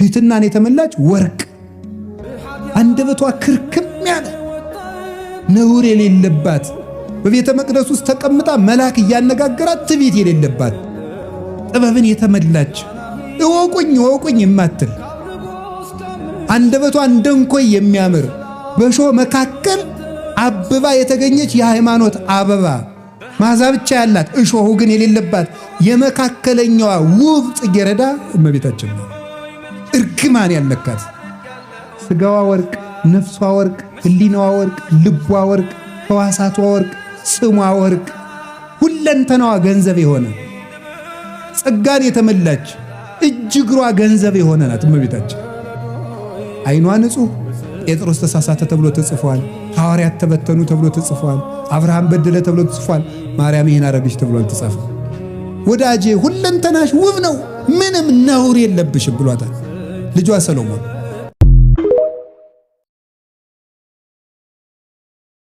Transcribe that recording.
ትሕትናን የተመላች ወርቅ አንደበቷ ክርክም ያለ ነውር የሌለባት በቤተ መቅደስ ውስጥ ተቀምጣ መልአክ እያነጋገራት ትዕቢት የሌለባት ጥበብን የተመላች እወቁኝ የማትል አንደበቷ እንደ እንኮይ የሚያምር በእሾህ መካከል አብባ የተገኘች የሃይማኖት አበባ መዓዛ ብቻ ያላት እሾሁ ግን የሌለባት የመካከለኛዋ ውብ ጽጌረዳ እመቤታችን ነው። እርግማን ያልነካት ስጋዋ ወርቅ፣ ነፍሷ ወርቅ፣ ህሊናዋ ወርቅ፣ ልቧ ወርቅ፣ ሕዋሳቷ ወርቅ፣ ስሟ ወርቅ፣ ሁለንተናዋ ገንዘብ የሆነ ጸጋን የተመላች እጅ እግሯ ገንዘብ የሆነ ናት እመቤታችን። ዓይኗ ንጹሕ ጴጥሮስ ተሳሳተ ተብሎ ተጽፏል። ሐዋርያት ተበተኑ ተብሎ ተጽፏል። አብርሃም በደለ ተብሎ ተጽፏል። ማርያም ይሄን አረገች ተብሎ አልተጻፈም። ወዳጄ ሁለንተናሽ ውብ ነው፣ ምንም ነውር የለብሽም ብሏታል ልጇ ሰሎሞን።